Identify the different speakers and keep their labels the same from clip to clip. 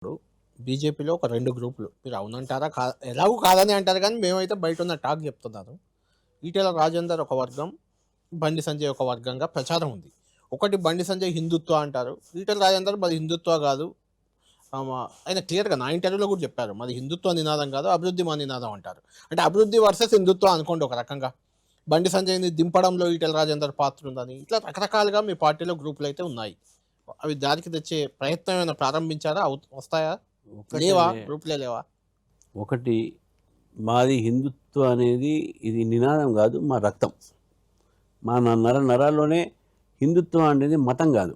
Speaker 1: ఇప్పుడు బీజేపీలో ఒక 2 గ్రూపులు. మీరు అవునంటారా? ఎలాగూ కాదని అంటారు గానీ, మేమైతే బయటున్న టాక్ జెప్తున్నాను. ఈటెల రాజేందర్ ఒక వర్గం, బండి సంజయ్ ఒక వర్గంగా ప్రచారం ఉంది. ఒకటి బండి సంజయ్ హిందుత్వ అంటారు. ఈటెల రాజేందర్ మాది హిందుత్వ గాదు. ఆయన క్లియర్‌గా నా ఇంటర్వ్యూలో గూడా జెప్పారు. మాది హిందుత్వ నినాదం గాదు, అభివృద్ధి మా నినాదం అంటారు. అంటే అభివృద్ధి వర్సెస్ హిందుత్వ అనుకోండి ఒక రకంగా. బండి సంజయ్‌ని దింపడంలో ఈటెల రాజేందర్ పాత్ర ఉందని, ఇట్లా రకరకాలుగా మీ పార్టీలో గ్రూపులైతే ఉన్నాయి. అవి దారికి తెచ్చే ప్రయత్నం ఏమైనా ప్రారంభించారా? వస్తాయా?
Speaker 2: ఒకటే
Speaker 1: లేవా? గ్రూప్‌లే లేవా?
Speaker 2: ఒకటి మాది హిందుత్వం అనేది ఇది నినాదం కాదు, మా రక్తం. మా నరాల్లోనే హిందుత్వం అనేది మతం కాదు.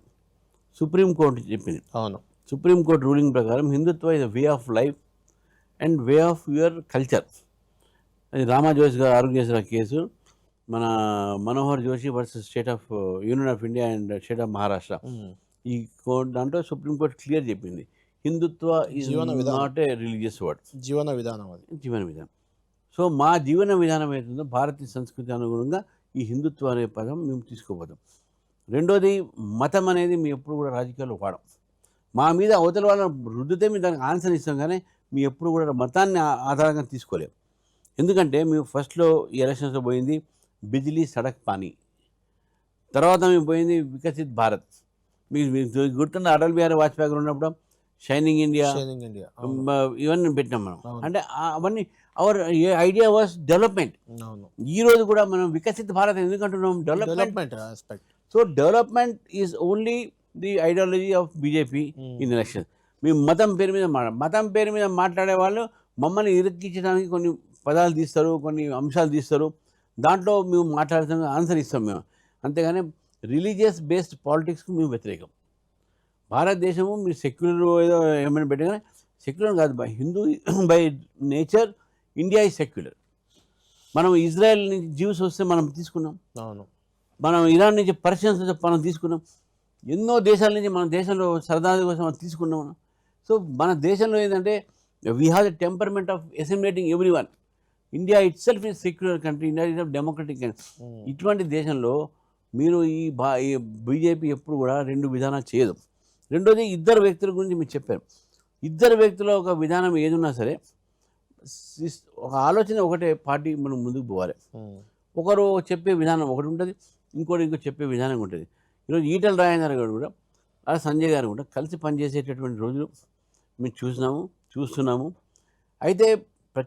Speaker 2: సుప్రీంకోర్టు చెప్పింది.
Speaker 1: అవును.
Speaker 2: సుప్రీంకోర్టు రూలింగ్ ప్రకారం Hindutva is way of life and way of your culture. అది రామా జోషి గారు ఆర్గ్యూ చేసిన కేసు, మన Manohar Joshi versus state of union of India and state of Maharashtra.
Speaker 1: Hmm.
Speaker 2: ఈ దాంట్లో సుప్రీంకోర్టు క్లియర్ చెప్పింది, హిందుత్వ ఈజ్
Speaker 1: జీవన విధానం.
Speaker 2: Not a religious word.
Speaker 1: జీవన విధానం అది.
Speaker 2: జీవన విధానం. సో మా జీవన విధానం ఏతుందో భారతీయ సంస్కృతి అనుగుణంగా ఈ హిందుత్వం అనే పదం మేము తీసుకోపోతాం. రెండోది, మతం అనేది మేము ఎప్పుడు కూడా రాజకీయాల్లో వాడం. మా మీద అవతల వాళ్ళ రుద్దితే మేము దానికి ఆన్సర్ ఇస్తాం, కానీ మీ ఎప్పుడు కూడా మతాన్ని ఆధారంగా తీసుకోలేం. ఎందుకంటే మేము ఫస్ట్లో ఈ ఎలక్షన్స్లో పోయింది బిజిలీ సడక్ పానీ, తర్వాత మేము పోయింది వికసిత్ భారత్. మీకు గుర్తున్న అటల్ బిహారీ వాజ్పేయి గారు ఉన్నప్పుడు షైనింగ్ ఇండియా,
Speaker 1: షైనింగ్ ఇండియా. అవును.
Speaker 2: ఇవన్నీ పెట్టినాం మనం.
Speaker 1: అవును.
Speaker 2: అంటే అవన్నీ అవర్ ఐడియా వాస్ డెవలప్మెంట్.
Speaker 1: అవును.
Speaker 2: ఈ రోజు కూడా మనం వికసిత్ భారత్ ఎందుకంటున్నాం?
Speaker 1: Development aspect.
Speaker 2: So development is only the ideology of BJP in election. మేము మతం పేరు మీద మాట్లాడే వాళ్ళు మమ్మల్ని ఇరికించడానికి కొన్ని పదాలు తీస్తారు, కొన్ని అంశాలు తీస్తారు. దాంట్లో మేము మాట్లాడుతాం, ఆన్సర్ ఇస్తాం మేము. అంతేగాని రిలీజియస్ బేస్డ్ పాలిటిక్స్కి మేము వ్యతిరేకం. భారతదేశము మీరు సెక్యులర్ ఏదో ఏమైనా పెట్టగానే, సెక్యులర్ కాదు, by Hindu by nature India is secular. మనం ఇజ్రాయెల్ నుంచి జీవ్స్ వస్తే మనం తీసుకున్నాం,
Speaker 1: అవును.
Speaker 2: మనం ఇరాన్ నుంచి పర్షియన్స్ వస్తే మనం తీసుకున్నాం, ఎన్నో దేశాల నుంచి మన దేశంలో సరదాల కోసం మనం తీసుకున్నాం మనం. సో మన దేశంలో ఏంటంటే we have the temperament of assimilating everyone. India itself is secular country, India is democratic country. ఇటువంటి దేశంలో మీరు ఈ బీజేపీ ఎప్పుడు కూడా రెండు విధానాలు చేయదు. రెండోది, ఇద్దరు వ్యక్తుల గురించి మీరు చెప్పారు. ఇద్దరు వ్యక్తుల ఒక విధానం ఏదున్నా సరే, ఒక ఆలోచన ఒకటే, పార్టీ మనం ముందుకు పోవాలి. ఒకరు చెప్పే విధానం ఒకటి ఉంటుంది, ఇంకో చెప్పే విధానం ఉంటుంది. ఈరోజు ఈటెల రాజేందర్ గారు కూడా, అలా సంజయ్ గారు కూడా కలిసి పనిచేసేటటువంటి రోజులు మేము చూస్తున్నాము, చూస్తున్నాము. అయితే